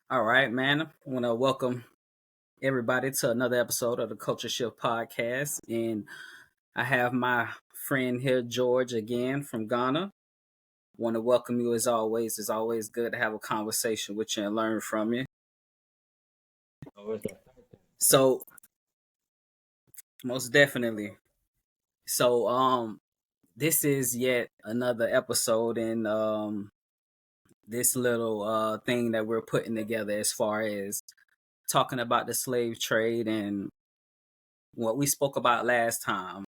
All right, man. I want to welcome everybody to another episode of the Culture Shift podcast. And I have my friend here, George, again from Ghana. Want to welcome you as always. It's always good to have a conversation with you and learn from you. So, most definitely. So, this is yet another episode in this little thing that we're putting together as far as talking about the slave trade. And what we spoke about last time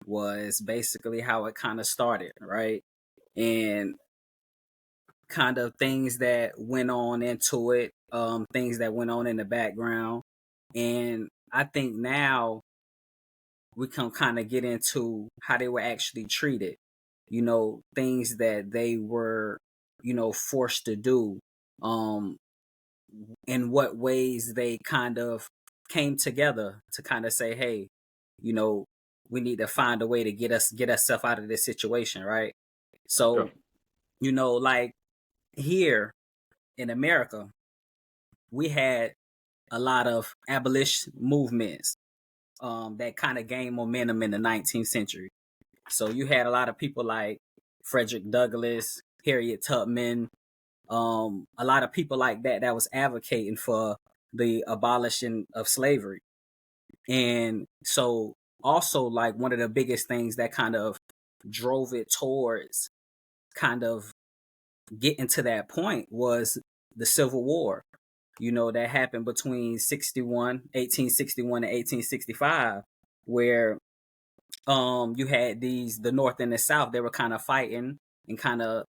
was basically how it kind of started, right? And kind of things that went on into it, things that went on in the background. And I think now we can kind of get into how they were actually treated, things that they were, forced to do, um, in what ways they kind of came together to kind of say, hey, you know, we need to find a way to get ourselves out of this situation, right? Sure. So, like here in America, we had a lot of abolition movements that kind of gained momentum in the 19th century. So you had a lot of people like Frederick Douglass, Harriet Tubman, a lot of people like that was advocating for the abolition of slavery. And so also like one of the biggest things that kind of drove it towards kind of getting to that point was the Civil War, that happened between 1861 and 1865, where you had the North and the South. They were kind of fighting and kind of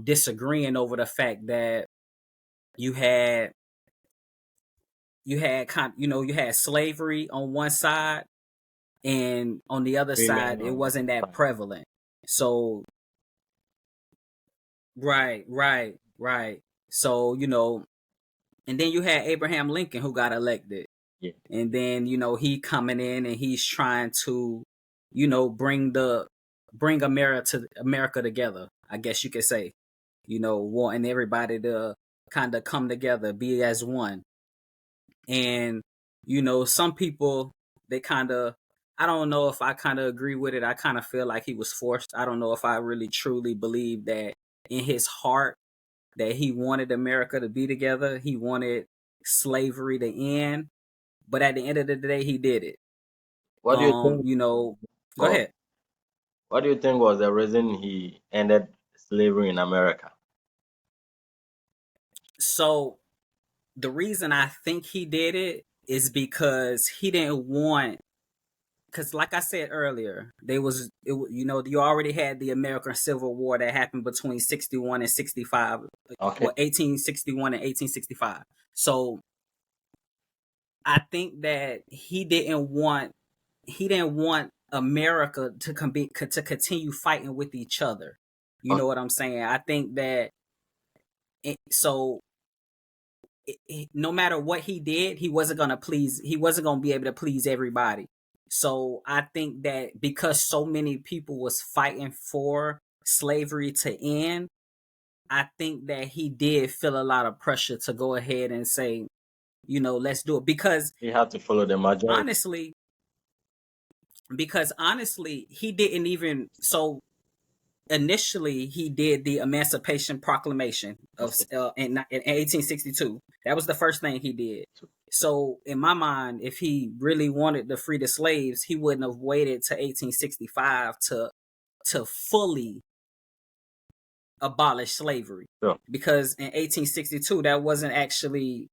disagreeing over the fact that you had you had slavery on one side, and on the other Women side it on one wasn't that side. prevalent. So right. So, and then you had Abraham Lincoln who got elected. Yeah. And then, he coming in and he's trying to, bring America together, I guess you could say. Wanting everybody to kind of come together, be as one. And, some people, they kind of, I don't know if I kind of agree with it. I kind of feel like he was forced. I don't know if I really truly believe that in his heart that he wanted America to be together. He wanted slavery to end. But at the end of the day, he did it. What do you think Go was ahead. what do you think was the reason he ended slavery in America? So the reason I think he did it is because he didn't want, because like I said earlier, you already had the American Civil War that happened between 61 and 65, Okay. 1861 and 1865. So I think that he didn't want America to continue fighting with each other. You Okay. know what I'm saying? I think that so no matter what he did, he wasn't gonna please. He wasn't gonna be able to please everybody. So I think that because so many people was fighting for slavery to end, I think that he did feel a lot of pressure to go ahead and say, let's do it. He had to follow the majority. Honestly, honestly, he didn't even so initially he did the Emancipation Proclamation of Okay. in 1862. That was the first thing he did. So in my mind, if he really wanted to free the slaves, he wouldn't have waited to 1865 to fully abolish slavery, Sure. because in 1862 that wasn't actually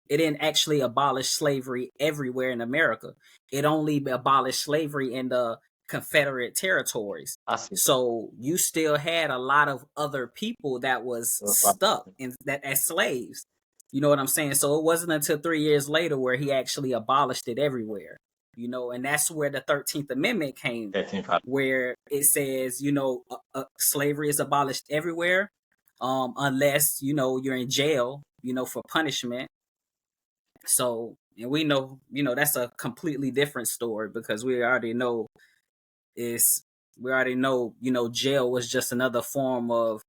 it didn't actually abolish slavery everywhere in America. It only abolished slavery in the Confederate territories. I see. So you still had a lot of other people that was stuck in that as slaves. You know what I'm saying? So it wasn't until 3 years later where he actually abolished it everywhere. And that's where the 13th Amendment came, 13 where it says, slavery is abolished everywhere, unless, you're in jail, for punishment. So, and that's a completely different story, because is we already know, jail was just another form of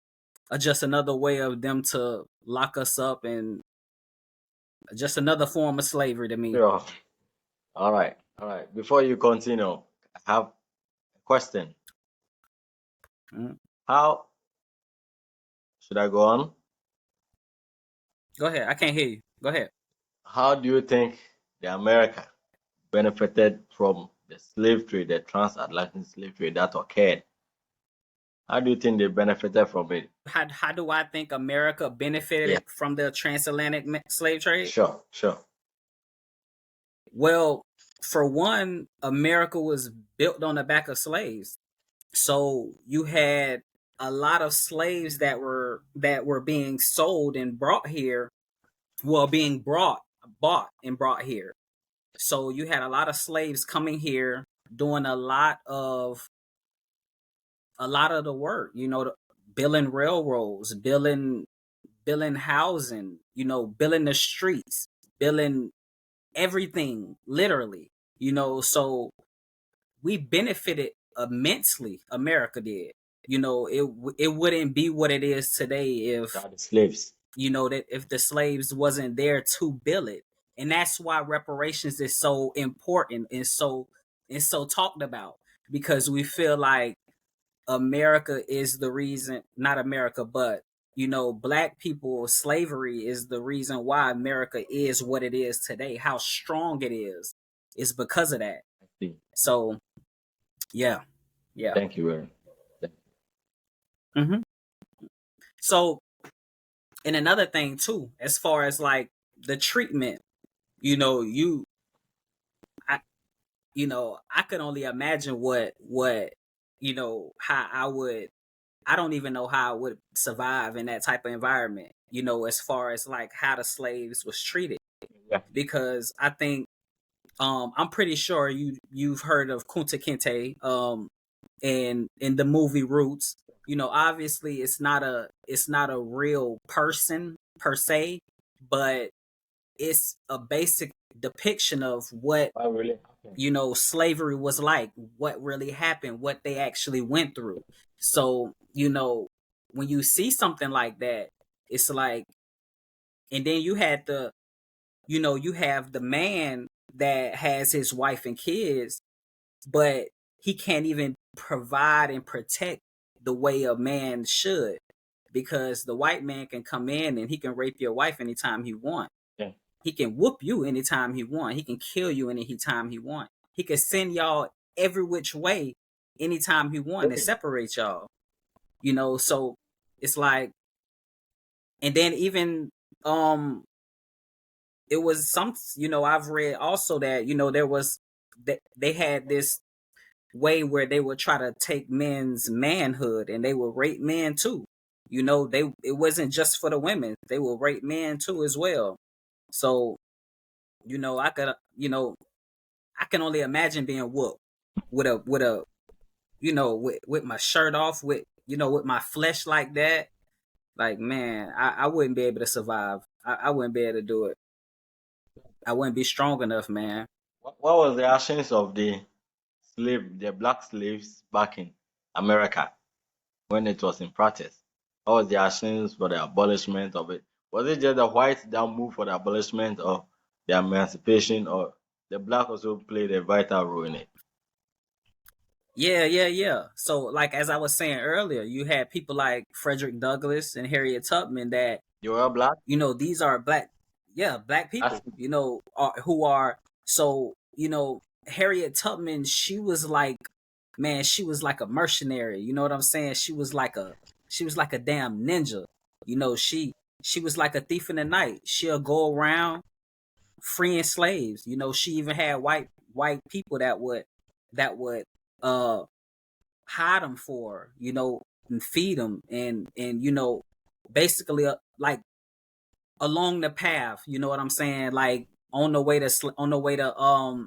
just another way of them to lock us up and Just another form of slavery to me. Sure. All right. All right. Before you continue, I have a question. Mm. How should I go on? Go ahead. I can't hear you. Go ahead. How do you think the America benefited from the slave trade, the transatlantic slave trade that occurred? How do you think they benefited from it? How do I think America Yeah, benefited from the transatlantic slave trade? sure, sure. Well, for one, America was built on the back of slaves. So you had a lot of slaves that were being sold and brought here, well, being bought and brought here. So you had a lot of slaves coming here doing a lot of the work, building railroads, building housing, building the streets, building everything, literally. So we benefited immensely. America did. It wouldn't be what it is today They if are the slaves. that if the slaves wasn't there to build it. And that's why reparations is so important and so talked about, because we feel like America is the reason, not America, but black people, slavery is the reason why America is what it is today. How strong it is because of that. I see. So yeah, yeah. Thank you very much. hmm So, and another thing too, as far as like the treatment, you know, you, I, I could only imagine how I would. I don't even know how I would survive in that type of environment. As far as like how the slaves was treated, Yeah, because I think I'm pretty sure you've heard of Kunta Kinte and in the movie Roots. Obviously it's not a real person per se, but it's a basic depiction of what what really happened? slavery was like, what really happened, what they actually went through. So when you see something like that, it's like, and then you have the man that has his wife and kids, but he can't even provide and protect the way a man should, because the white man can come in and he can rape your wife anytime he want. Yeah, He can whoop you anytime he want. He can kill you anytime he want. He can send y'all every which way anytime he want and separate y'all. So it's like, and then even it was some, I've read also that there was that they had this way where they would try to take men's manhood and they would rape men too. It wasn't just for the women; they will rape men too as well. So I could, I can only imagine being whooped with a with my shirt off, with my flesh like that. Like, man, I wouldn't be able to survive. I wouldn't be able to do it. I wouldn't be strong enough, man. what was the actions of the black slaves back in America when it was in practice? What was the actions for the abolishment of it? Was it just the whites that moved for the abolishment of the emancipation, or the black also played a vital role in it? Yeah, yeah, yeah. So, like as I was saying earlier, you had people like Frederick Douglass and Harriet Tubman that You were black? these are black, yeah, black That's people, who are, so, Harriet Tubman, she was like, man, she was like a mercenary. You know what I'm saying? She was like a damn ninja. She was like a thief in the night. She'll go around freeing slaves. She even had white people that would uh hide them for her, and feed them, and basically, like, along the path, you know what I'm saying? Like, on the way to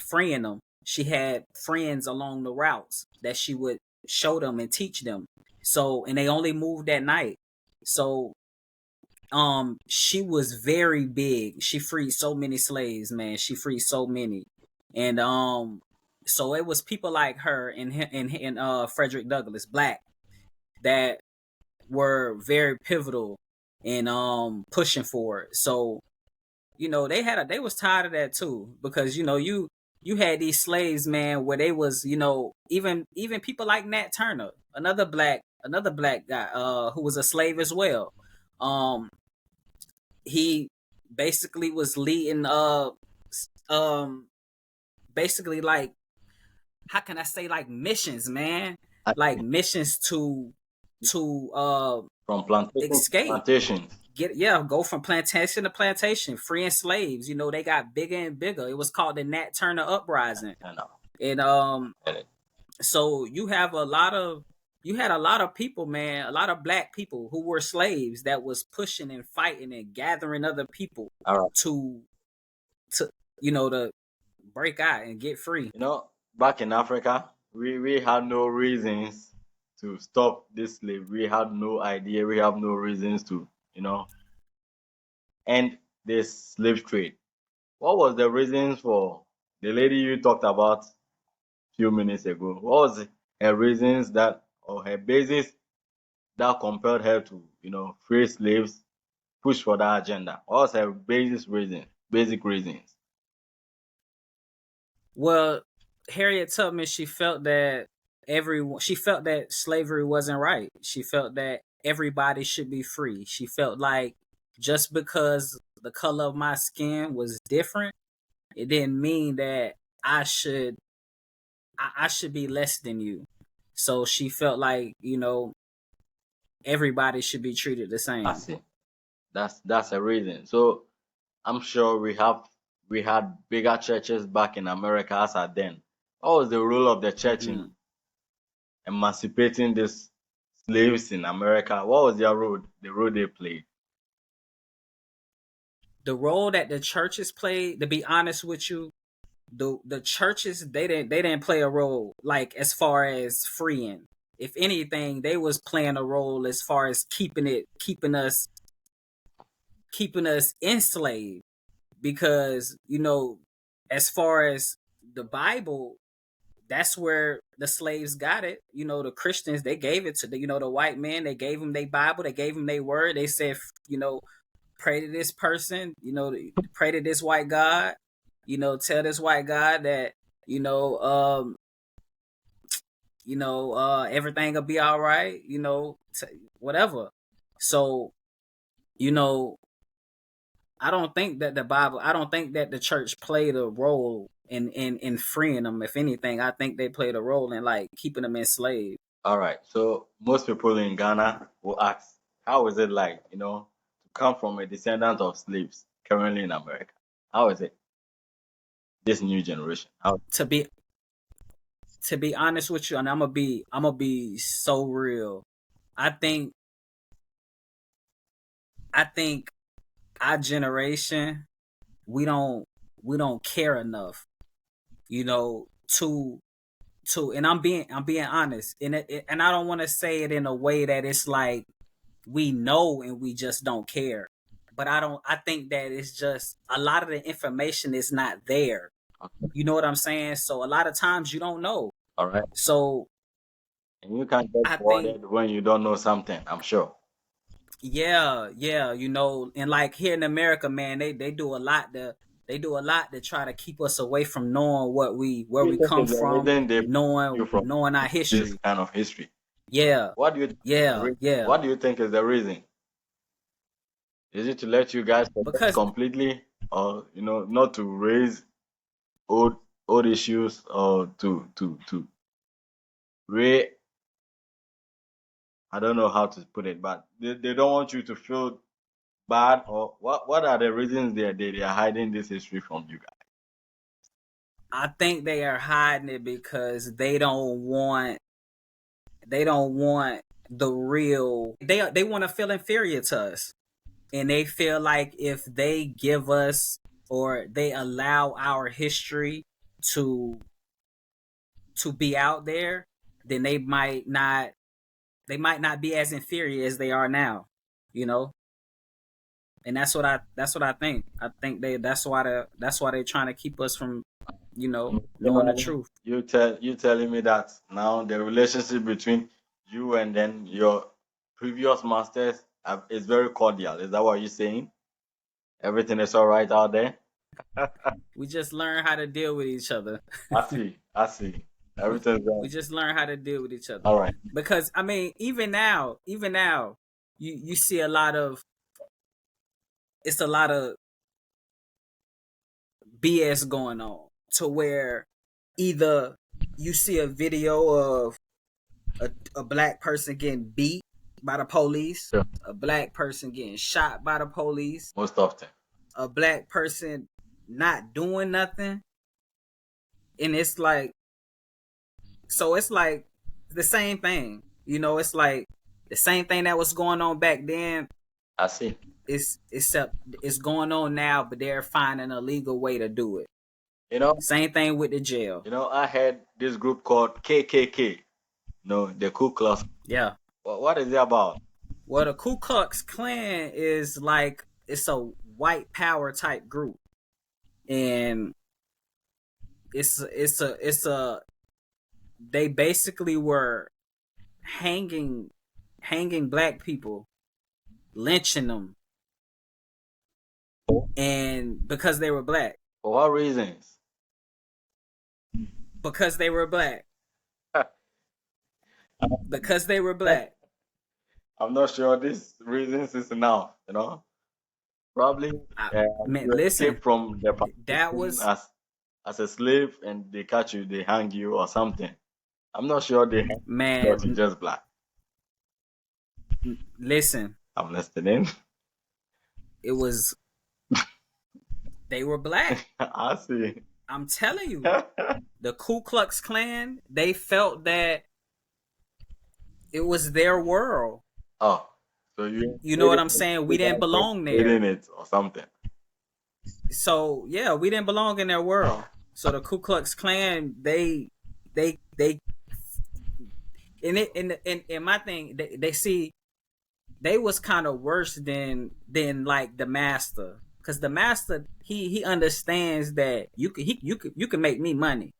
freeing them, she had friends along the routes that she would show them and teach them. So, and they only moved at night. So, she was very big. She freed so many slaves, man. She freed so many. And so it was people like her and Frederick Douglass, black, that were very pivotal in pushing for it. So they was tired of that too, because you had these slaves, man, where they was, even people like Nat Turner, another black guy, who was a slave as well. Um, he basically was leading, um, basically, like, how can I say, like, missions, man, like missions to from plantation to escape, plantation. go from plantation to plantation, freeing slaves. They got bigger and bigger. It was called the Nat Turner Uprising. I know. And so you had a lot of people, man, a lot of black people who were slaves that was pushing and fighting and gathering other people All right. to to break out and get free. Back in Africa, we had no reasons to stop this slave. We had no idea. We have no reasons to, end this slave trade. What was the reasons for the lady you talked about few minutes ago? What was her reasons or her basis that compelled her to, free slaves, push for that agenda? What was her basic reasons? Well, Harriet Tubman, she felt that slavery wasn't right. She felt that everybody should be free. She felt like just because the color of my skin was different, it didn't mean that I should be less than you. So she felt like, everybody should be treated the I same. see. That's a reason. So I'm sure we had bigger churches back in America as at then. What was the role of the church in Mm. emancipating these slaves in America? What was their role? The role they played? The role that the churches played, to be honest with you, the churches, they didn't play a role, like, as far as freeing. If anything, they was playing a role as far as keeping us enslaved, because as far as the Bible, that's where the slaves got it. The Christians, they gave it to the white man. They gave them their Bible, they gave them their word. They said, pray to this person, pray to this white God, tell this white God that, you know, um, everything will be all right, whatever. So, you know, I don't think that the church played a role in freeing them. If anything, I think they played a role in, like, keeping them enslaved. All right. So most people in Ghana will ask, how is it like, to come from a descendant of slaves currently in America? How is it? This new generation. How? To be to be honest with you, and I'm gonna be so real. I think I think our generation, we don't care enough, to and I'm being honest, and I don't want to say it in a way that it's like we know and we just don't care. But I think that it's just a lot of the information is not there. You know what I'm saying? So a lot of times you don't know. All right. So And you can't get I think, bothered when you don't know something, I'm sure. yeah, yeah, and like here in America, man, they do a lot to try to keep us away from knowing where What do you we think come is the from, reason they prevent you knowing from knowing our this history. kind of history? Yeah, What do you think is the yeah, reason? yeah. What do you think is the reason? Is it to let you guys forget Because completely, or not to raise old old issues, or to re I don't know how to put it, but they don't want you to feel bad, or what are the reasons they are hiding this history from you guys? I think they are hiding it because they don't want the real. They want to feel inferior to us, and they feel like if they give us, or they allow our history to be out there, then they might not be as inferior as they are now, you know. And that's what I think. I think that's why they're trying to keep us from, knowing the Generally, truth. you telling me that now the relationship between you and then your previous masters is very cordial. Is that what you're saying? Everything is all right out there. We just learn how to deal with each other. I see. I see. we Everything's we just learn how to deal with each other. all right. Because I mean, even now, you see a lot of it's a lot of BS going on to where either you see a video of a black person getting beat by the police, Yeah. a black person getting shot by the police, Most often. a black person not doing nothing, and it's like, so it's like the same thing, it's like the same thing that was going on back then. I see. Except it's going on now, but they're finding a legal way to do it. You know, Same thing with the jail. I had this group called KKK. No, the Ku Klux. Yeah. What is it about? Well, the Ku Klux Klan is like, it's a white power type group, and it's a they basically were hanging black people, lynching them, and because they were black. For what reasons? Because they were black. Because they were black. I'm not sure this reasons is enough. Probably Man, you listen, escape from the that was as a slave and they catch you, they hang you or something. I'm not sure they hang man. because you're just black. Listen, I'm listening. it was they were black. I see. I'm telling you, the Ku Klux Klan, they felt that it was their world. Oh, so you know what I'm saying? We didn't belong there. In it or something. So yeah, we didn't belong in their world. So the Ku Klux Klan, they in my thing, they see they was kind of worse than like the master, because the master he understands that you can make me money.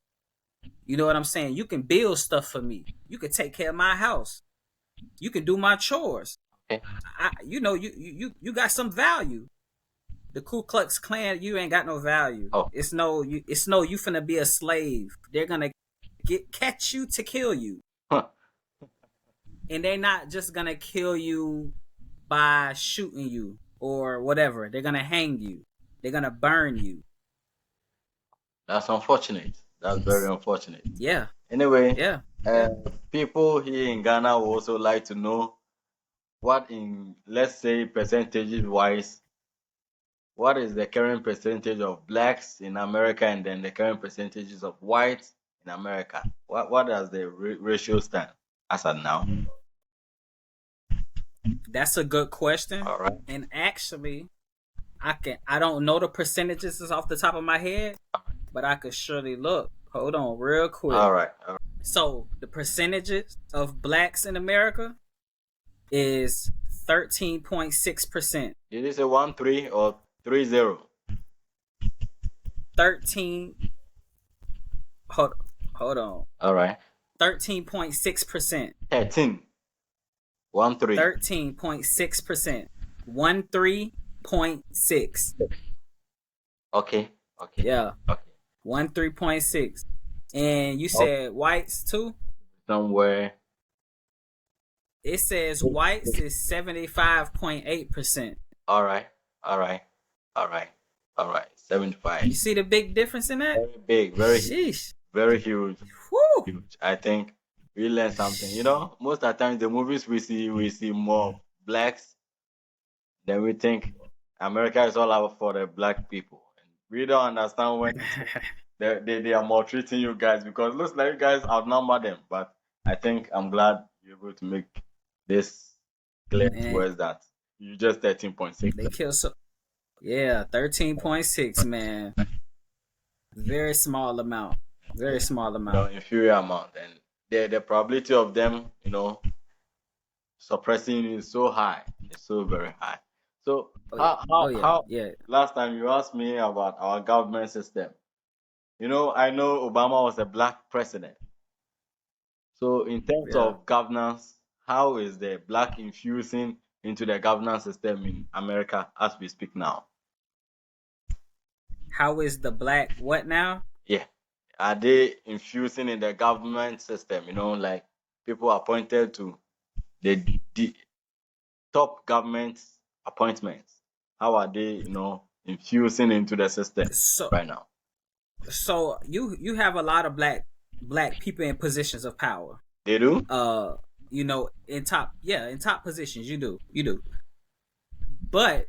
You know what I'm saying? You can build stuff for me. You can take care of my house. You can do my chores. Okay. You got some value. The Ku Klux Klan, you ain't got no value. Oh. It's no you finna be a slave. They're gonna catch you to kill you. Huh. And they're not just gonna kill you by shooting you or whatever. They're gonna hang you. They're gonna burn you. That's unfortunate. That's very unfortunate. Yeah. Anyway, Yeah. people here in Ghana would also like to know what, in, let's say, percentages wise, what is the current percentage of blacks in America and then the current percentages of whites in America? What does the ratio stand as of now? That's a good question. All right. And actually, I don't know the percentages off the top of my head, but I could surely look. Hold on real quick. All right. So the percentages of blacks in America is 13.6%. Did you say 13 or 30? 13. Hold on. All right. 13.6%. 13. 13. 13.6%. 13.6. Okay. Yeah. Okay. 13.6. And you said whites too? Somewhere. It says whites is 75.8%. All right. 75. You see the big difference in that? Very big, very Sheesh. very huge. Woo. Huge. I think we learn something. Most of the time the movies we see more blacks. Then we think America is all out for the black people. And we don't understand when they are maltreating you guys, because it looks like you guys outnumber them. But I think I'm glad you're able to make this clear to us that you just 13.6. They kill so. Yeah, 13.6, man. Very small amount. Very small amount. Inferior amount, and the probability of them, suppressing you is so high. It's so very high. So how last time you asked me about our government system. I know Obama was a black president. So in terms of governance, how is the black infusing into the governance system in America as we speak now? How is the black what now? Yeah. Are they infusing in the government system? Like people appointed to the top government appointments. How are they, infusing into the system So right now? so you have a lot of black people in positions of power. They do? Uh, in top positions, you do. But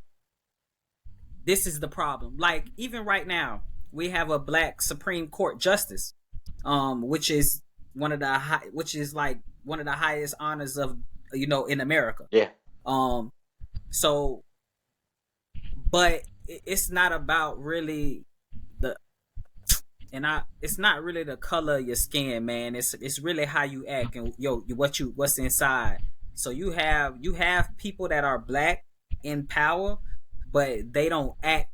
this is the problem. Like even right now, we have a black Supreme Court justice, which is which is like one of the highest honors of in America. Yeah. Um, so, but it's not about really the it's not really the color of your skin, man. It's really how you act and what's inside. So you have people that are black in power, but they don't act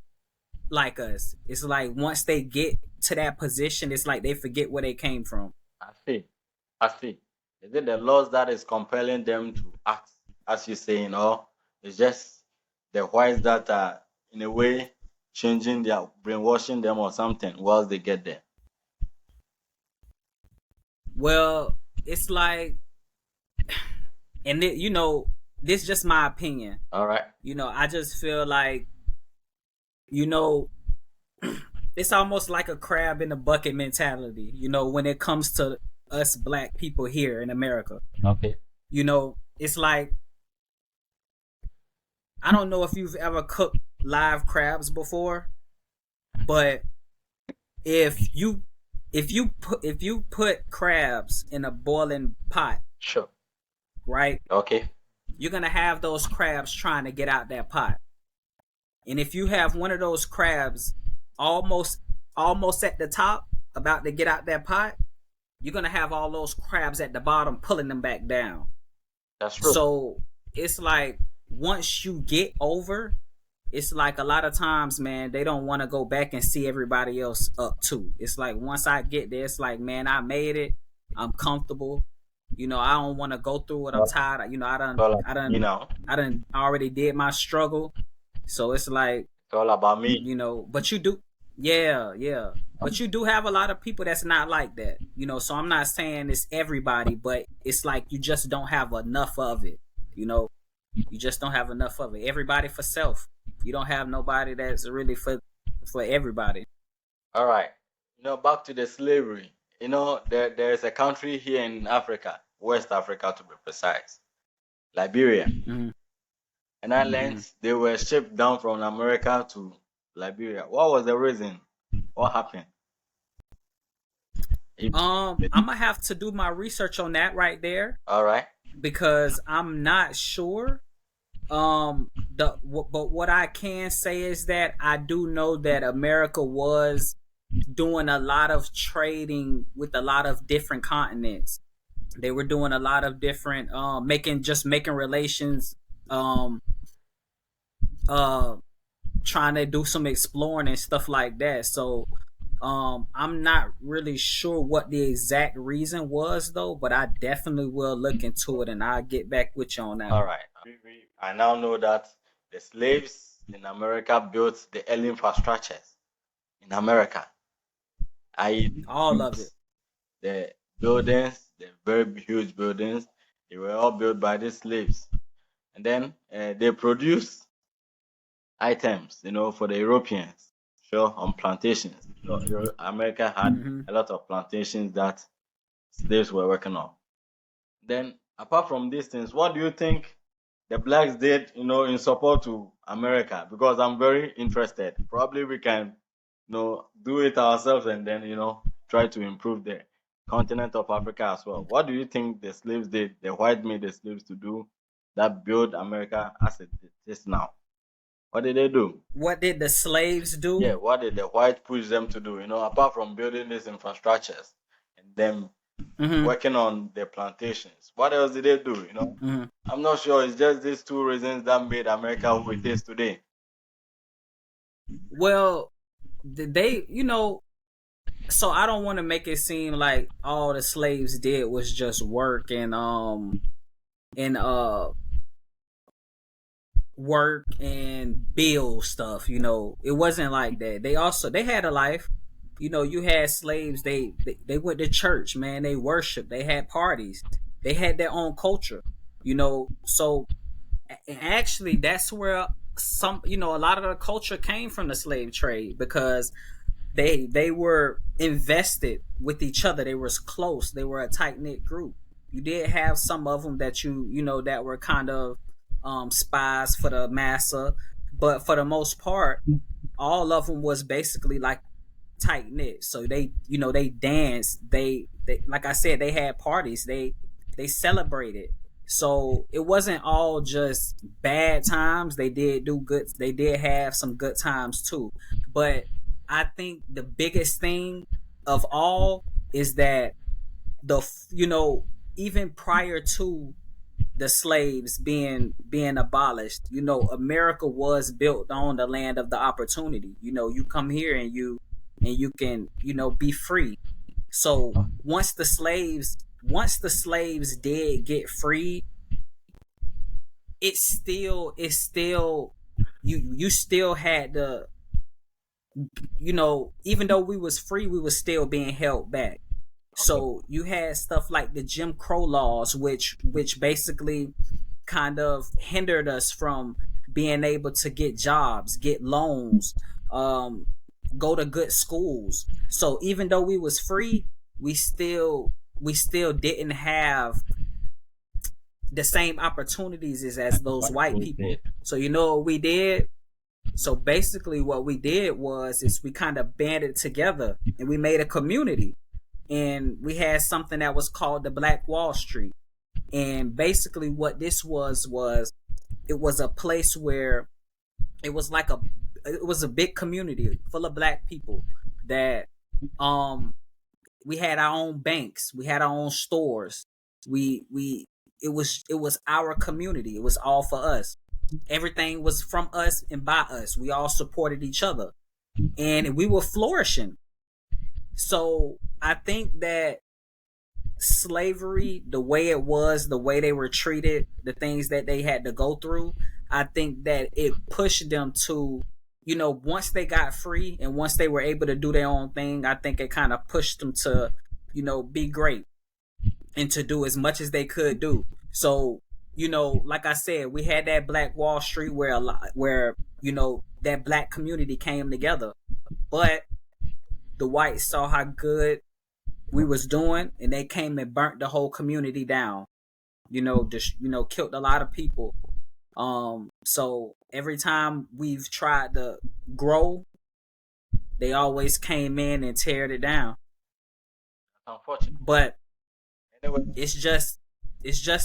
like us. It's like once they get to that position, it's like they forget where they came from. I see. I see. Is it the laws that is compelling them to act, as you saying, or it's just the whites that are in a way changing their brainwashing them or something once they get there? Well, it's like, and this is just my opinion. All right. I just feel like, you know, it's almost like a crab in the bucket mentality. When it comes to us black people here in America. Okay. It's like, I don't know if you've ever cooked live crabs before, but if you put crabs in a boiling pot, Sure. right? Okay. You're gonna have those crabs trying to get out that pot. And if you have one of those crabs almost at the top, about to get out that pot, you're gonna have all those crabs at the bottom pulling them back down. That's true. So it's like once you get over, it's like a lot of times, man, they don't want to go back and see everybody else up too. It's like once I get there, it's like, man, I made it. I'm comfortable. I don't want to go through it. I'm tired. Well, I done already did my struggle. So it's like, it's all about me. But you do, yeah. But you do have a lot of people that's not like that. So I'm not saying it's everybody, but it's like you just don't have enough of it. You just don't have enough of it. Everybody for self. You don't have nobody that's really for everybody. All right. Back to the slavery. There's a country here in Africa, West Africa to be precise, Liberia. Mm-hmm. And I learned they were shipped down from America to Liberia. What was the reason? What happened? I'm gonna have to do my research on that right there. All right. Because I'm not sure. But what I can say is that I do know that America was doing a lot of trading with a lot of different continents. They were doing a lot of different making relations, trying to do some exploring and stuff like that. So I'm not really sure what the exact reason was though, but I definitely will look into it and I'll get back with you on that. All right. I now know that the slaves in America built the early infrastructures in America. All of it. The buildings, the very huge buildings, they were all built by the slaves. And then they produced items, for the Europeans, sure, on plantations. America had a lot of plantations that slaves were working on. Then, apart from these things, what do you think the blacks did, in support to America? Because I'm very interested. Probably we can, do it ourselves and then, try to improve the continent of Africa as well. What do you think the slaves did, the white made the slaves to do that build America as it is now? What did they do? What did the slaves do? Yeah, what did the white push them to do? Apart from building these infrastructures and them working on the plantations, what else did they do? I'm not sure. It's just these two reasons that made America who it is today. Well, they, so I don't want to make it seem like all the slaves did was just work and work and build stuff. It wasn't like that. They had a life. You had slaves. They went to church, man. They worshiped. They had parties. They had their own culture. So actually that's where a lot of the culture came from, the slave trade, because they were invested with each other. They were close. They were a tight knit group. You did have some of them that that were kind of spies for the massa, but for the most part, all of them was basically like tight knit. So they danced. They like I said, they had parties. They celebrated. So it wasn't all just bad times. They did do good. They did have some good times too. But I think the biggest thing of all is that the even prior to the slaves being abolished, America was built on the land of the opportunity. You come here and you can be free. So once the slaves did get freed, it's still you still had the even though we was free, we was still being held back. So you had stuff like the Jim Crow laws, which basically kind of hindered us from being able to get jobs, get loans, go to good schools. So even though we was free, we still didn't have the same opportunities as those white people. So what we did? So basically what we did is we kind of banded together and we made a community. And we had something that was called the Black Wall Street. And basically what this was it was a place where it was a big community full of black people that we had our own banks, we had our own stores. It was our community. It was all for us. Everything was from us and by us. We all supported each other and we were flourishing. So I think that slavery, the way it was, the way they were treated, the things that they had to go through, I think that it pushed them to, once they got free and once they were able to do their own thing, I think it kind of pushed them to, be great and to do as much as they could do. So, like I said, we had that Black Wall Street where that black community came together. But the whites saw how good we was doing and they came and burnt the whole community down. Killed a lot of people. So every time we've tried to grow, they always came in and teared it down. Unfortunately. But Anyway, it's just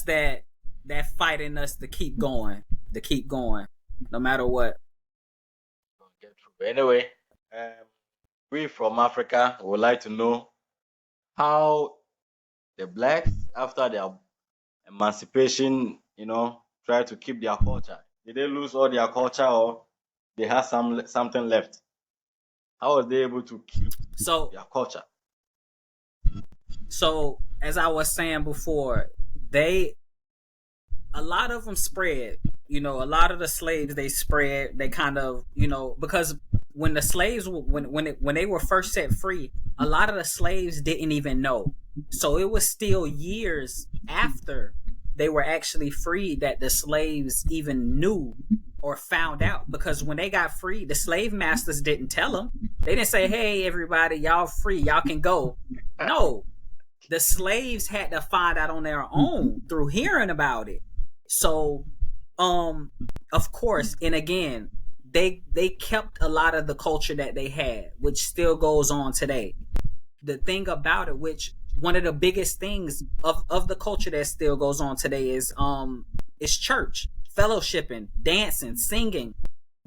that fight in us to keep going, no matter what. get through. Anyway, we from Africa would like to know how the blacks, after their emancipation, try to keep their culture. Did they lose all their culture, or they had something left? How was they able to keep their culture? So as I was saying before, a lot of them spread. A lot of the slaves, they spread. They kind of, because when the slaves when they were first set free, a lot of the slaves didn't even know. So it was still years after they were actually freed that the slaves even knew or found out, because when they got free, the slave masters didn't tell them. They didn't say, "Hey, everybody, y'all free, y'all can go." No, the slaves had to find out on their own through hearing about it. So, of course, and again, they kept a lot of the culture that they had, which still goes on today. The thing about it, which one of the biggest things of the culture that still goes on today is church, fellowshipping, dancing, singing.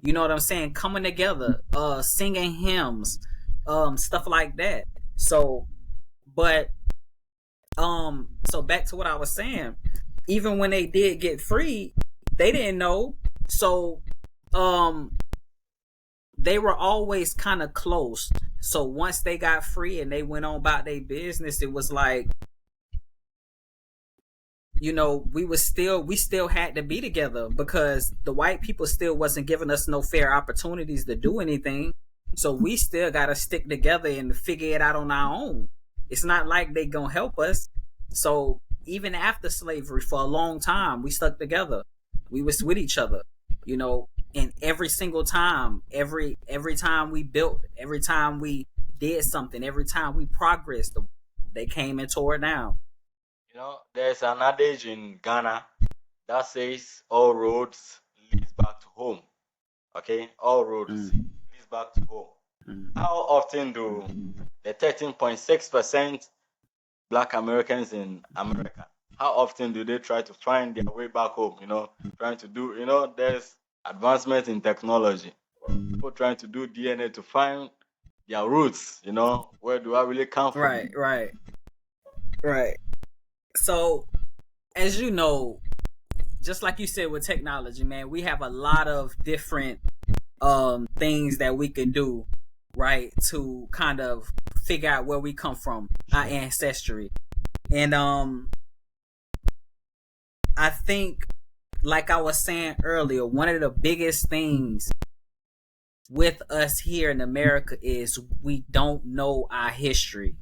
You know what I'm saying? Coming together, singing hymns, stuff like that. So, but so back to what I was saying. Even when they did get free, they didn't know. So, they were always kind of close. So once they got free and they went on about their business, it was like you know, we still had to be together because the white people still wasn't giving us no fair opportunities to do anything. So we still gotta stick together and figure it out on our own. It's not like they gonna help us. So even after slavery, for a long time, we stuck together. We was with each other, you know. And every single time, every time we built, every time we did something, every time we progressed, they came and tore it down. You know, there's an adage in Ghana that says all roads leads back to home. Okay, all roads Mm. leads back to home. How often do the 13.6% Black Americans in America, how often do they try to find their way back home? You know, trying to do, you know, there's advancement in technology. People trying to do DNA to find their roots. You know, where do I really come from? Right, right, right. So, as you know, just like you said with technology, man, we have a lot of different things that we can do, right, to kind of figure out where we come from, our ancestry. And I think, like I was saying earlier, one of the biggest things with us here in America is we don't know our history.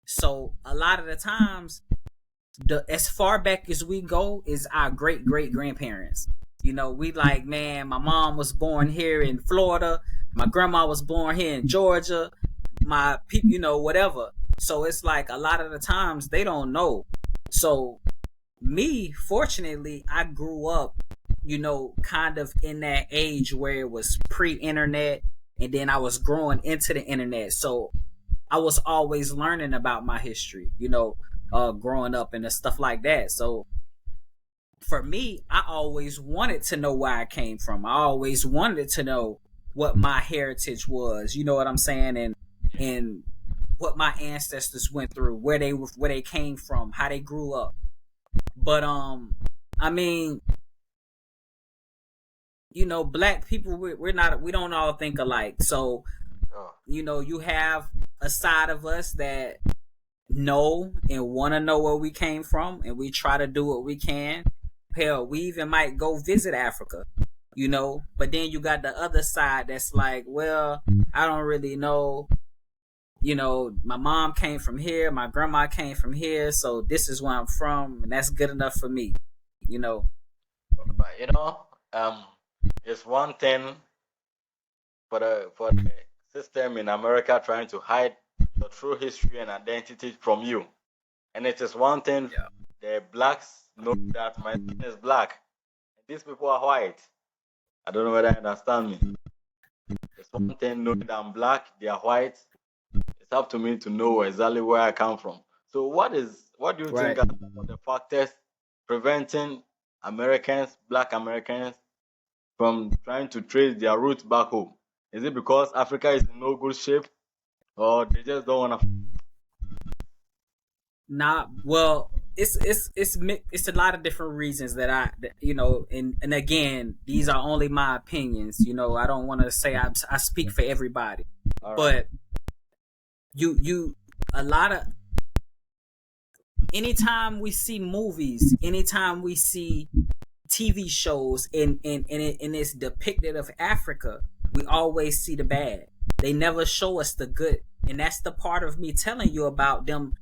So a lot of the times, as far back as we go is our great great grandparents. You know, we like, man, my mom was born here in Florida, my grandma was born here in Georgia, my people, you know, whatever. So it's like a lot of the times they don't know. So me, fortunately, I grew up, you know, kind of in that age where it was pre-internet, and then I was growing into the internet. So I was always learning about my history, you know, growing up and stuff like that. So for me, I always wanted to know where I came from. I always wanted to know what my heritage was. You know what I'm saying? And what my ancestors went through, where they came from, how they grew up. But I mean, you know, black people, we don't all think alike. So Oh, you know, you have a side of us that know and want to know where we came from, and we try to do what we can. Hell, we even might go visit Africa, you know. But then you got the other side that's like, well, I don't really know. You know, my mom came from here, my grandma came from here, so this is where I'm from, and that's good enough for me, you know. but you know, it's one thing for the system in America trying to hide your true history and identity from you. And it is one thing Yeah. the blacks know that my skin is black. These people are white. I don't know whether you understand me. It's one thing knowing that I'm black, they are white. It's up to me to know exactly where I come from. So what do you think Right. are some of the factors preventing Americans, black Americans, from trying to trace their roots back home? Is it because Africa is in no good shape, or they just don't want to? Not well. It's a lot of different reasons you know, and again, these are only my opinions. You know, I don't want to say I speak for everybody, All right. but you a lot of anytime we see movies, anytime we see TV shows, and it's depicted of Africa, we always see the bad. They never show us the good, and that's the part of me telling you about them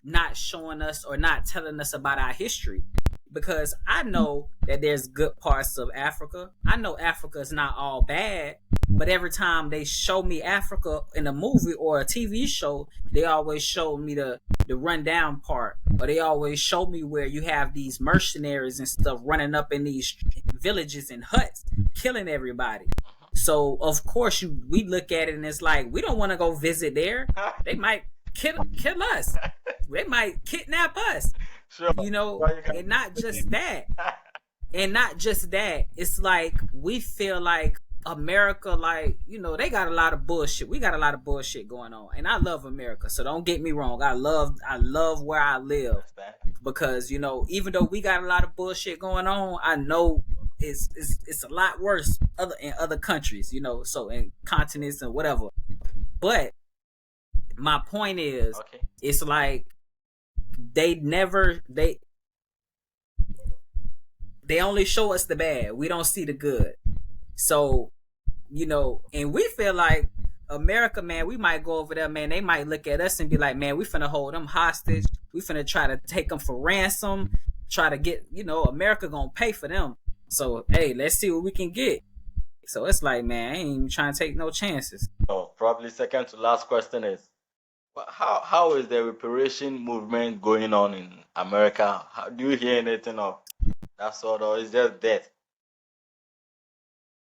not showing us or not telling us about our history, because I know that there's good parts of Africa. I know Africa is not all bad, but every time they show me Africa in a movie or a TV show, they always show me the rundown part, or they always show me where you have these mercenaries and stuff running up in these villages and huts killing everybody. So of course we look at it and it's like, we don't want to go visit there. They might kill us. They might kidnap us. Sure. You know, Well, you can- and not just that. And not just that. It's like we feel like America, like, you know, they got a lot of bullshit. We got a lot of bullshit going on. And I love America. So don't get me wrong. I love where I live, because, you know, even though we got a lot of bullshit going on, I know it's a lot worse in other countries, you know, so in continents and whatever. But my point is, Okay. it's like they never they they only show us the bad. We don't see the good. So, and we feel like America, man, we might go over there, man. They might look at us and be like, man, we finna hold them hostage. We finna try to take them for ransom. Try to get, America gonna pay for them. So, hey, let's see what we can get. So it's like, man, I ain't even trying to take no chances. Oh, probably second to last question is, how is the reparation movement going on in America? Do you hear anything of that sort, or is just death?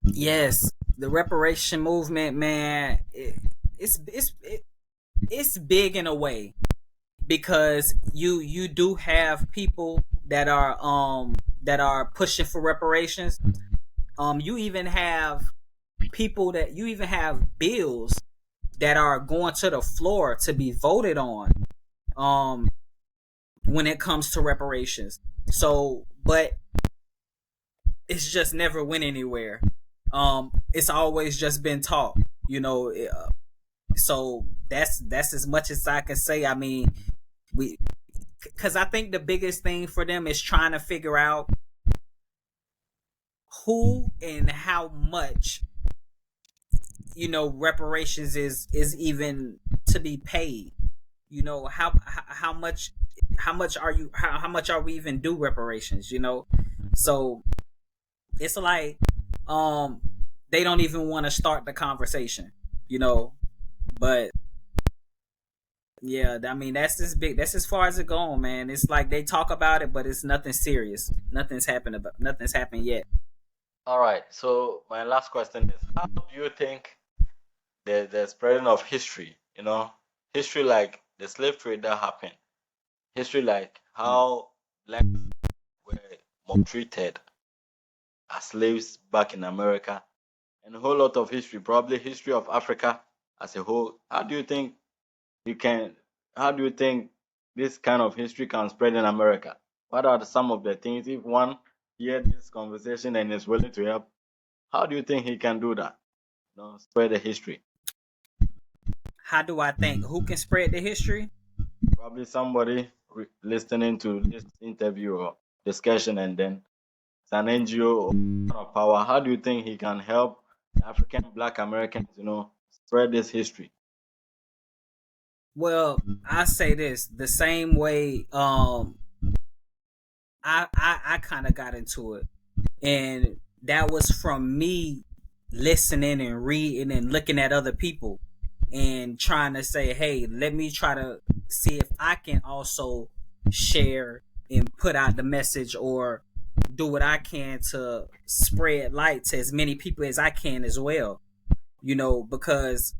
Yes, the reparation movement, man, it's big in a way, because you do have people that are pushing for reparations. You even have bills that are going to the floor to be voted on when it comes to reparations. So, but it's just never went anywhere. It's always just been talk, so that's as much as I can say. I mean, because I think the biggest thing for them is trying to figure out who and how much reparations is even to be paid. How much are we even due reparations? So it's like they don't even want to start the conversation. But yeah, I mean, that's as far as it going, man. It's like they talk about it, but it's nothing serious. Nothing's happened yet. All right. So my last question is, how do you think the spreading of history, history like the slave trade that happened, history like how blacks were maltreated as slaves back in America, and a whole lot of history, probably history of Africa as a whole. How do you think this kind of history can spread in America? What are some of the things, if one hears this conversation and is willing to help, how do you think he can do that? Spread the history. How do I think? Who can spread the history? Probably somebody listening to this interview or discussion, and then it's an NGO of power. How do you think he can help African Black Americans, spread this history? Well, I say this the same way. I kind of got into it, and that was from me listening and reading and looking at other people and trying to say, hey, let me try to see if I can also share and put out the message, or do what I can to spread light to as many people as I can as well. Because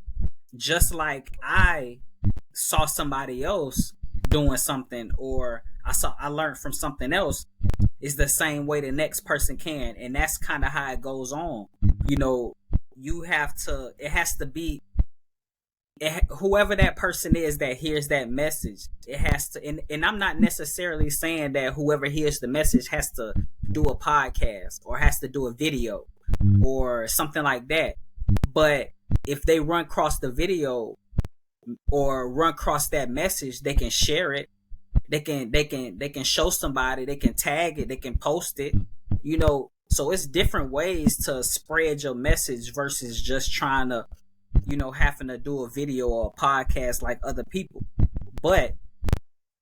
just like I saw somebody else doing something, or I learned from something else, is the same way the next person can. And that's kind of how it goes on. It has to be whoever that person is that hears that message. It has to, and I'm not necessarily saying that whoever hears the message has to do a podcast or has to do a video or something like that. But if they run across the video or run across that message, they can share it. They can show somebody, they can tag it, they can post it, so it's different ways to spread your message versus just trying to, having to do a video or a podcast like other people. But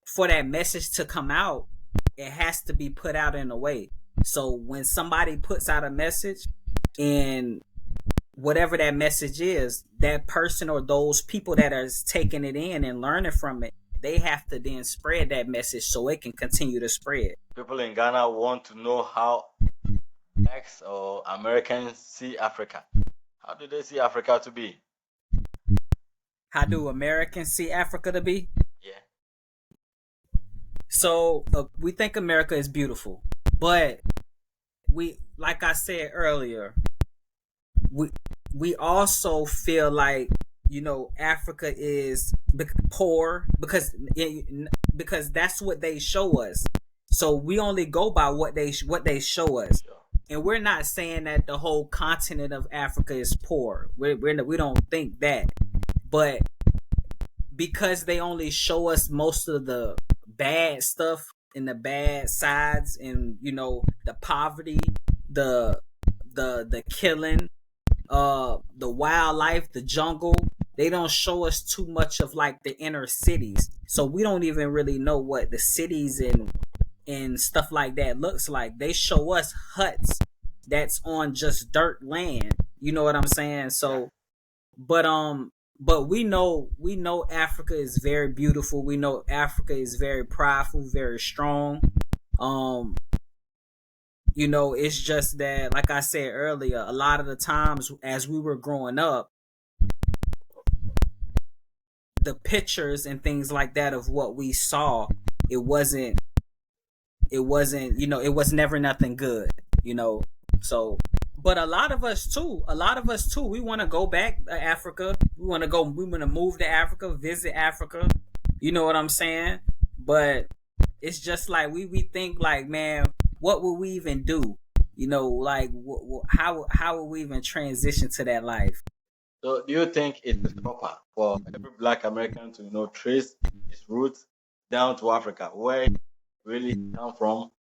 for that message to come out, it has to be put out in a way. So when somebody puts out a message, and whatever that message is, that person or those people that are taking it in and learning from it, they have to then spread that message so it can continue to spread. People in Ghana want to know how blacks or Americans see Africa. How do they see Africa to be? How do Americans see Africa to be? Yeah. So we think America is beautiful, but we, like I said earlier, we also feel like, Africa is poor because that's what they show us. So we only go by what they show us. And we're not saying that the whole continent of Africa is poor. We don't think that. But because they only show us most of the bad stuff and the bad sides, and the poverty, the the killing, the wildlife, the jungle. They don't show us too much of like the inner cities, so we don't even really know what the cities and stuff like that looks like. They show us huts that's on just dirt land. You know what I'm saying? So, but we know Africa is very beautiful. We know Africa is very prideful, very strong. Um, it's just that, like I said earlier, a lot of the times as we were growing up, the pictures and things like that of what we saw, it wasn't it was never nothing good. So, but a lot of us too, we want to go back to Africa. We want to move to Africa, visit Africa. You know what I'm saying? But it's just like we think like, man, what would we even do? Like how would we even transition to that life? So, do you think it is proper for every Black American to trace his roots down to Africa, where he really come from?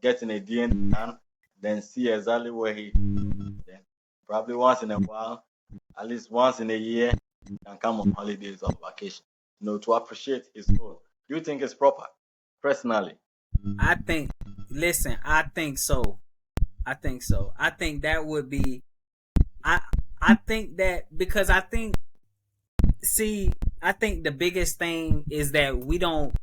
Getting a DNA scan, then see exactly where he. Then probably once in a while, at least once in a year, can come on holidays or vacation. To appreciate his soul. Do you think it's proper, personally? I think. Listen, I think so. I think so. I think that would be. I I think that because I think the biggest thing is that we don't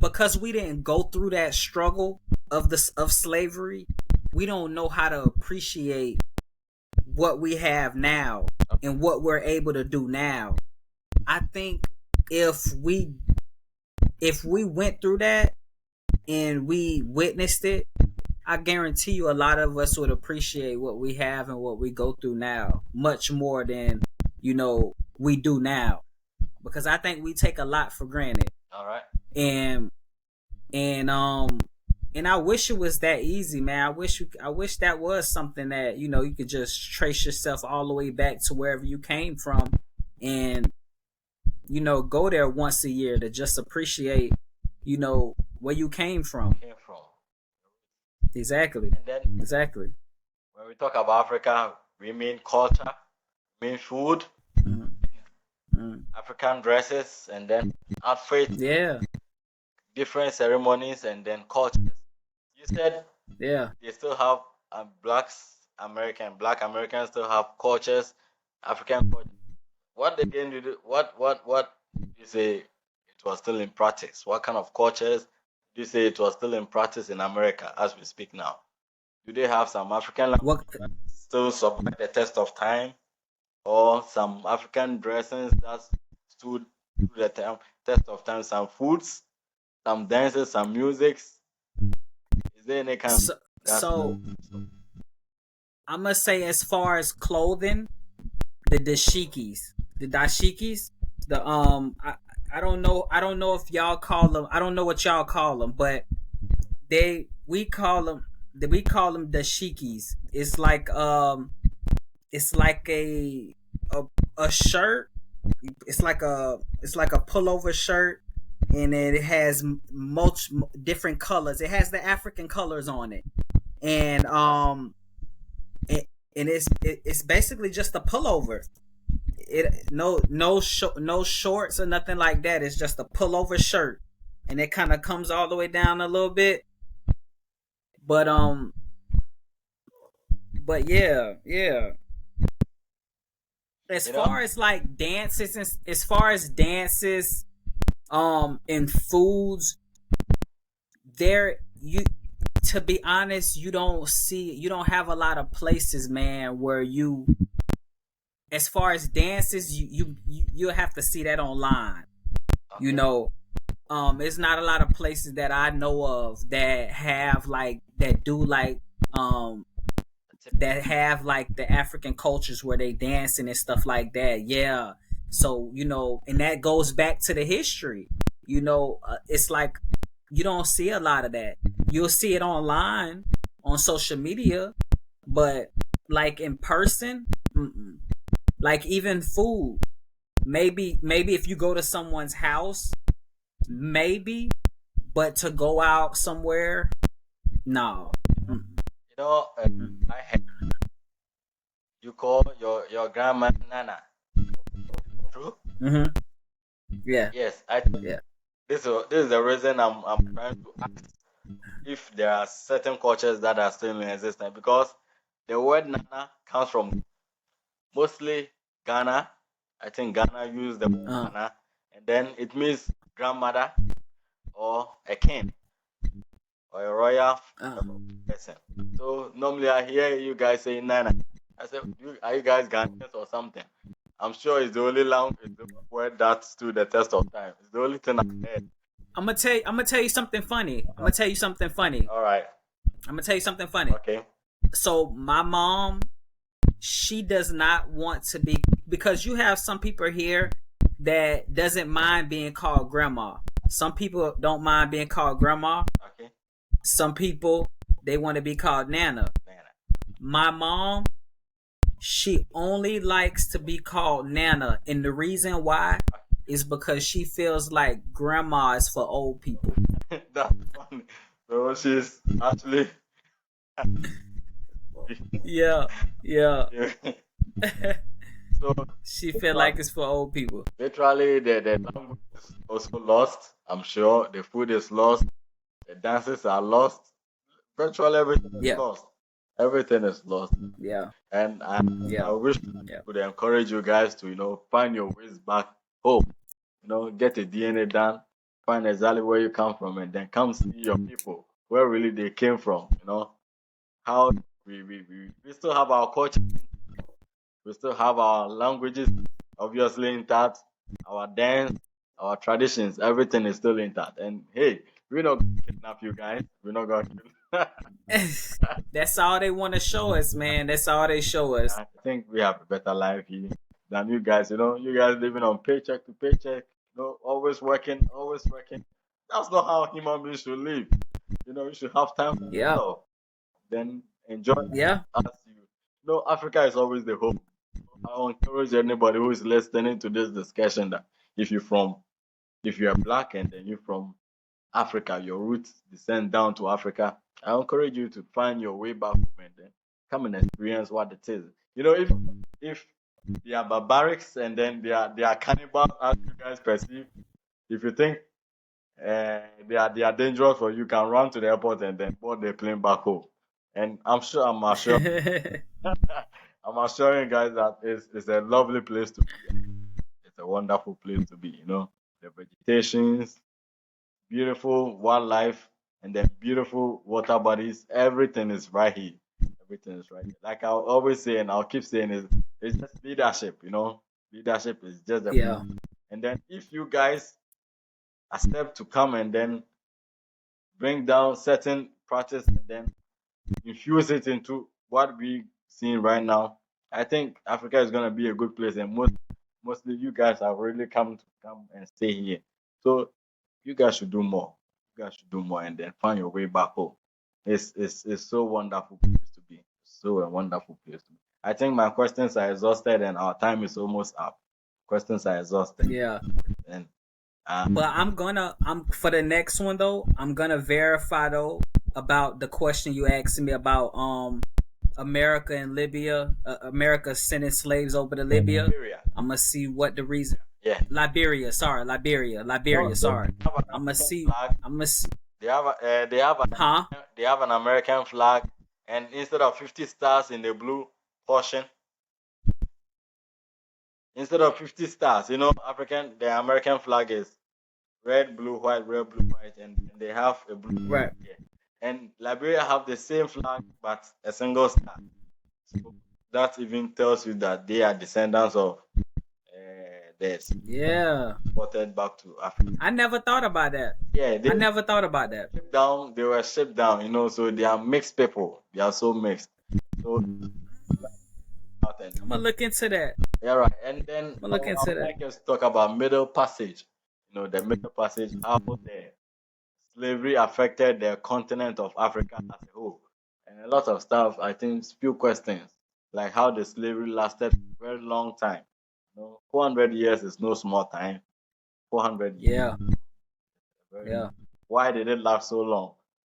because we didn't go through that struggle of slavery. We don't know how to appreciate what we have now and what we're able to do now. I think if we if we went through that and we witnessed it, I guarantee you a lot of us would appreciate what we have and what we go through now much more than we do now, because I think we take a lot for granted. All right. And and I wish it was that easy, man. I wish that was something that you could just trace yourself all the way back to wherever you came from, and go there once a year to just appreciate where you came from. Came from. Exactly. And then Exactly. when we talk about Africa, we mean culture, we mean food, Mm, mm. African dresses, and then outfits, Yeah. different ceremonies, and then cultures. You said Yeah. they still have Black Americans still have cultures, African culture. What again did what you say it was still in practice? What kind of cultures do you say it was still in practice in America as we speak now? Do they have some African What? language that still survive the test of time, or some African dressings that stood through the test of time? Some foods, some dances, some musics. Is there any kind So, that's so I'm gonna say, as far as clothing, the dashikis, I don't know if y'all call them. I don't know what y'all call them, but they we call them dashikis. It's like a a shirt. It's like a pullover shirt, and it has much different colors. It has the African colors on it, and it, it's basically just a pullover. It no shorts or nothing like that. It's just a pullover shirt, and it kind of comes all the way down a little bit. But yeah. As you know? far as like dances, and as far as dances, and foods, there you to be honest, you don't have a lot of places, man, where you, as far as dances, you'll have to see that online. You Okay. know, it's not a lot of places that I know of that have like that do like um that have like the African cultures where they dancing and stuff like that. Yeah. So and that goes back to the history. It's like you don't see a lot of that. You'll see it online on social media, but like in person, mm-mm. Like even food. Maybe if you go to someone's house, maybe. But to go out somewhere, no. Mm, You know, I heard you call your grandma Nana. True? mm-hmm. Yeah, Yes, I think yeah. this is the reason I'm trying to ask if there are certain cultures that are still in existence, because the word Nana comes from mostly Ghana. I think Ghana used the word Uh, Nana, and then it means grandmother or a king or a royal uh. person. So normally I hear you guys saying Nana. I said, are you guys Ghanaians or something? I'm sure it's the only language, it's the word that stood the test of time. It's the only thing I've heard. I'm gonna tell you something funny. I'm gonna tell you something funny. All right. I'm gonna tell you something funny. Okay. So my mom, she does not want to be, because you have some people here that doesn't mind being called grandma. Some people don't mind being called grandma. Okay. Some people, they want to be called nana. Nana. My mom, she only likes to be called nana, and the reason why is because she feels like grandma is for old people. That's funny. So she's actually Yeah, yeah. so She feel like it's for old people. literally the language is also lost. I'm sure the food is lost, the dances are lost, virtually everything is Yeah, lost. Everything is lost. yeah, And I yeah, wish yeah. would encourage you guys to, find your ways back home. Get a DNA done, find exactly where you come from, and then come see your people, where really they came from, how we still have our culture, we still have our languages, obviously intact, our dance, our traditions, everything is still intact. And hey, we're not gonna kidnap you guys. We're not gonna That's all they want to show us, man. That's all they show us. I think we have a better life here than you guys. You guys living on paycheck to paycheck, always working, always working. That's not how human beings should live. You should have time for Yeah, yourself. Then enjoy life yeah, as you. Africa is always the home. I encourage anybody who is listening to this discussion that if you're black and then you're from Africa, your roots descend down to Africa, I encourage you to find your way back home and then come and experience what it is. If they are barbarics and then they are cannibals as you guys perceive, if you think they are dangerous for you, you can run to the airport and then board the plane back home. And I'm assuring you guys that it's a lovely place to be. It's a wonderful place to be. The vegetations, beautiful wildlife, and then beautiful water bodies. Everything is right here. Everything is right here. Like I'll always say, and I'll keep saying, it's just leadership. Leadership is just the. yeah, And then if you guys accept to come and then bring down certain practice and then infuse it into what we seeing right now, I think Africa is gonna be a good place, and mostly you guys have really come and stay here. So you guys should do more. You guys should do more and then find your way back home. It's so wonderful place to be. So a wonderful place to be. I think my questions are exhausted and our time is almost up. Questions are exhausted. yeah. And But I'm for the next one though. I'm gonna verify though about the question you asked me about America and Libya. America sending slaves over to Libya. Nigeria. I'm gonna see what the reason. Yeah. Liberia, sorry, Liberia, No, sorry. they have an I'm gonna American see. flag. I'm gonna see. They have Huh? an American flag, and instead of 50 stars in the blue portion, instead of 50 stars, the American flag is red, blue, white, and they have a blue Right. here. And Liberia have the same flag but a single star. So that even tells you that they are descendants of the Yeah. exported back to Africa. I never thought about that. Yeah, I never thought about that. they were shipped down, so they are mixed people. They are so mixed. So I'm gonna look into that. yeah, right. And then I'm gonna look I into would that. like us to talk about Middle Passage. The Middle Passage, how the slavery affected the continent of Africa as a whole. And a lot of stuff, I think, few questions, like how the slavery lasted a very long time. 400 years is no small time. 400 years. Yeah. Very Yeah. why did it last so long?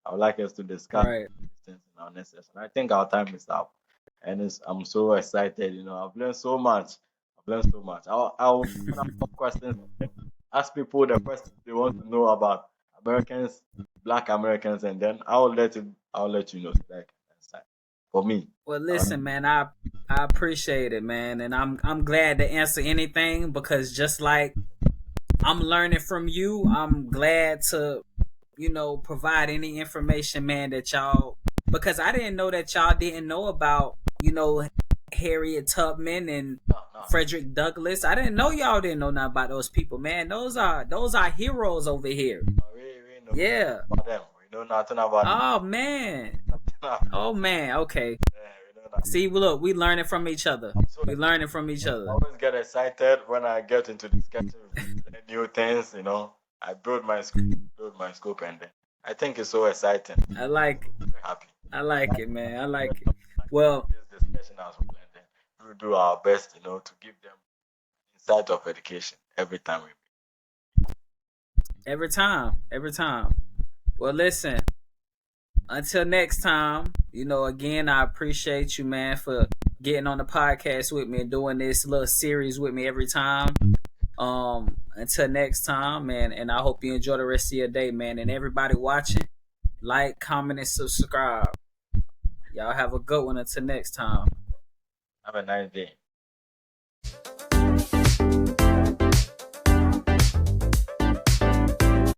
I would like us to discuss Right. these things in our next session. I think our time is up, and I'm so excited. I've learned so much. I've learned so much. I'll have questions. Ask people the questions they want to know about Americans, Black Americans, and then I'll let you know. Like next time. For me. Well, listen, man, I appreciate it, man, and I'm glad to answer anything because just like I'm learning from you, I'm glad to provide any information, man, that y'all, because I didn't know that y'all didn't know about Harriet Tubman and No, Frederick Douglass. I didn't know y'all didn't know nothing about those people, man. Those are heroes over here. we know Yeah. about them. We know nothing about them. Oh man. Oh man. Okay. Yeah, we know nothing. See, look, we learning from each other. We learning from each I other. always get excited when I get into discussion with new things. I build my scope, and then I think it's so exciting. I like it. I'm very happy. I like it, man. I like it. Well, This discussion as well, and then we'll do our best, to give them insight of education every time we meet. every time. Well, listen. Until next time, again, I appreciate you, man, for getting on the podcast with me and doing this little series with me every time. Until next time, man, and I hope you enjoy the rest of your day, man. And everybody watching, like, comment, and subscribe. Y'all have a good one until next time. Have a nice day.